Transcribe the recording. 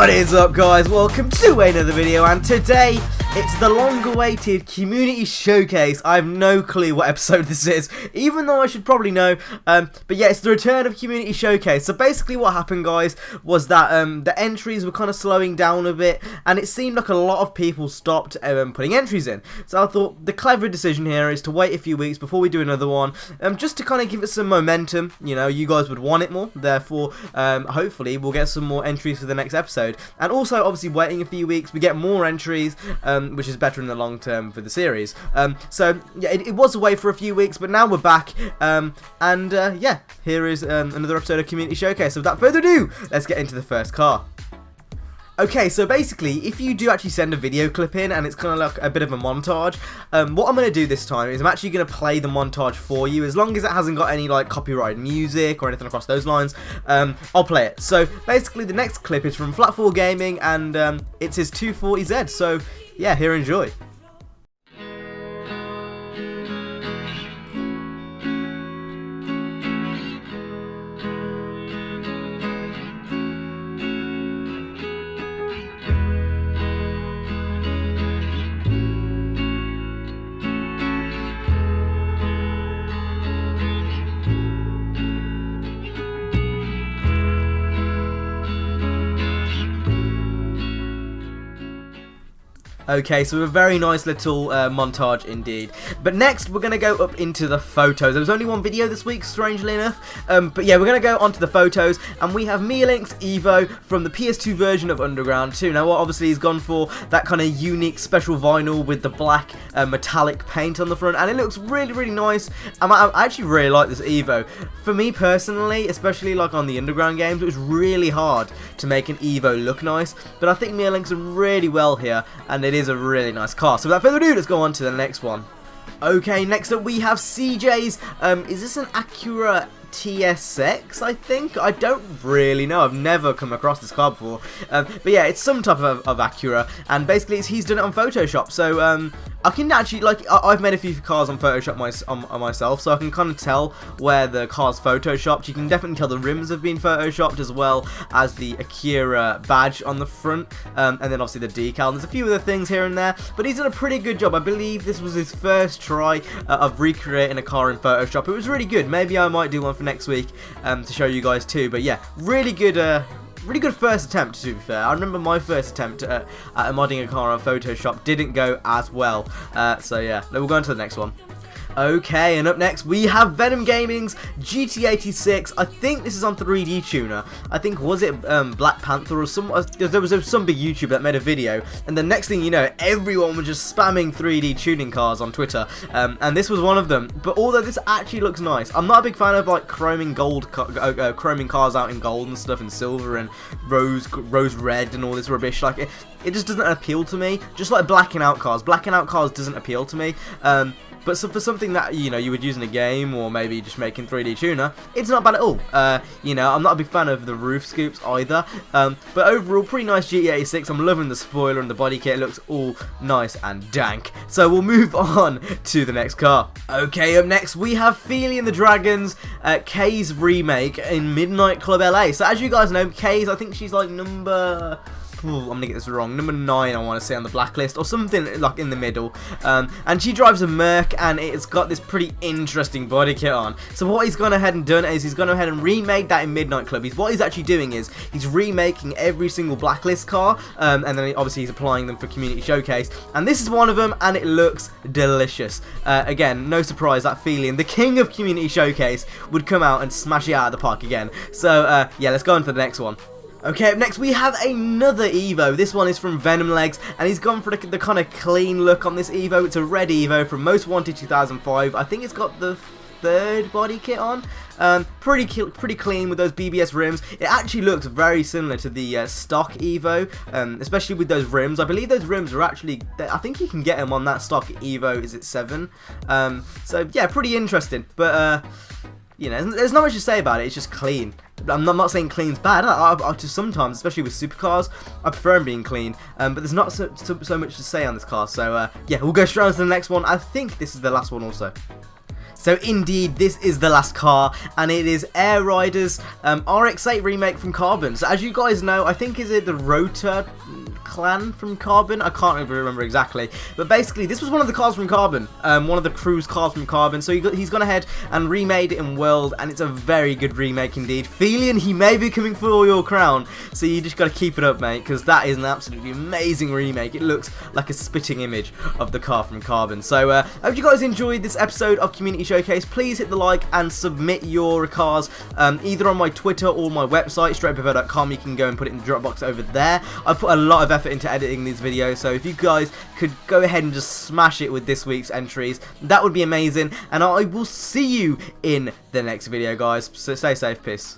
What is up, guys? Welcome to another video, and today it's the long-awaited community showcase. I have no clue what episode this is, even though I should probably know. But yeah, it's the return of community showcase. So basically what happened, guys, was that the entries were kind of slowing down a bit, and it seemed like a lot of people stopped putting entries in. So I thought the clever decision here is to wait a few weeks before we do another one, just to kind of give it some momentum. You know, you guys would want it more, therefore hopefully we'll get some more entries for the next episode. And also, obviously, waiting a few weeks, we get more entries, which is better in the long term for the series. So yeah, it was away for a few weeks, but now we're back, and yeah, here is another episode of Community Showcase. So without further ado, let's get into the first car. Okay, so basically, if you do actually send a video clip in and it's kind of like a bit of a montage, what I'm going to do this time is I'm actually going to play the montage for you. As long as it hasn't got any like copyrighted music or anything across those lines, I'll play it. So basically, the next clip is from Flat4 Gaming, and it's his 240Z. So yeah, here, enjoy. Okay, so a very nice little montage indeed. But next, we're going to go up into the photos. There was only one video this week, strangely enough. But yeah, we're going to go onto the photos, and we have MeaLynk's Evo from the PS2 version of Underground 2. Now, obviously, he's gone for that kind of unique special vinyl with the black metallic paint on the front, and it looks really, really nice. I actually really like this Evo. For me personally, especially like on the Underground games, it was really hard to make an Evo look nice. But I think MeaLynk's done really well here, and it is a really nice car. So without further ado, let's go on to the next one. Okay, next up we have CJ's, is this an Acura TSX, I think? I don't really know. I've never come across this car before. But yeah, it's some type of Acura, and basically he's done it on Photoshop. So I can actually, like, I've made a few cars on Photoshop myself, so I can kind of tell where the car's photoshopped. You can definitely tell the rims have been photoshopped, as well as the Acura badge on the front, and then obviously the decal. There's a few other things here and there, but he's done a pretty good job. I believe this was his first try of recreating a car in Photoshop. It was really good. Maybe I might do one for next week to show you guys too. But yeah, really good first attempt, to be fair. I remember my first attempt at modding a car on Photoshop didn't go as well. So yeah, we'll go on to the next one. Okay, and up next we have Venom Gaming's GT86. I think this is on 3D Tuner. I think, was it Black Panther or some? There was some big YouTuber that made a video, and the next thing you know, everyone was just spamming 3D tuning cars on Twitter, and this was one of them. But although this actually looks nice, I'm not a big fan of like chroming cars out in gold and stuff, and silver and rose red and all this rubbish. Like it just doesn't appeal to me. Just like blacking out cars doesn't appeal to me. But so for something that, you know, you would use in a game, or maybe just making 3D tuner, it's not bad at all. You know, I'm not a big fan of the roof scoops either. But overall, pretty nice GT86. I'm loving the spoiler and the body kit. It looks all nice and dank. So we'll move on to the next car. Okay, up next we have Feely and the Dragons, Kay's remake in Midnight Club LA. So as you guys know, Kay's, I think she's like number... I'm gonna get this wrong, number 9 I want to say on the blacklist, or something like in the middle, and she drives a Merc, and it's got this pretty interesting body kit on. So what he's gone ahead and done is he's gone ahead and remade that in Midnight Club. What he's actually doing is he's remaking every single blacklist car, and then obviously he's applying them for Community Showcase, and this is one of them, and it looks delicious. Again, no surprise that Feely, the king of Community Showcase, would come out and smash it out of the park again. So yeah, let's go on to the next one. Okay, up next we have another Evo. This one is from VenomLeggs, and he's gone for the kind of clean look on this Evo. It's a red Evo from Most Wanted 2005. I think it's got the third body kit on. Pretty clean with those BBS rims. It actually looks very similar to the stock Evo, especially with those rims. I believe those rims are actually, I think you can get them on that stock Evo, is it 7? So yeah, pretty interesting, but you know, there's not much to say about it. It's just clean. I'm not saying clean's bad. I just sometimes, especially with supercars, I prefer them being clean. But there's not so much to say on this car. So yeah, we'll go straight on to the next one. I think this is the last one also. So indeed, this is the last car, and it is Air Rider's RX-8 remake from Carbon. So as you guys know, I think is it the Rotor clan from Carbon? I can't remember exactly, but basically this was one of the cars from Carbon, one of the crew's cars from Carbon. So he's gone ahead and remade it in World, and it's a very good remake indeed. Felian, he may be coming for your crown, so you just got to keep it up, mate, because that is an absolutely amazing remake. It looks like a spitting image of the car from Carbon. So I hope you guys enjoyed this episode of Community Showcase. Please hit the like and submit your cars either on my Twitter or my website, StraightUpHippo.com. You can go and put it in the Dropbox over there. I put a lot of effort into editing these videos, so if you guys could go ahead and just smash it with this week's entries, that would be amazing, and I will see you in the next video, guys. So stay safe, peace.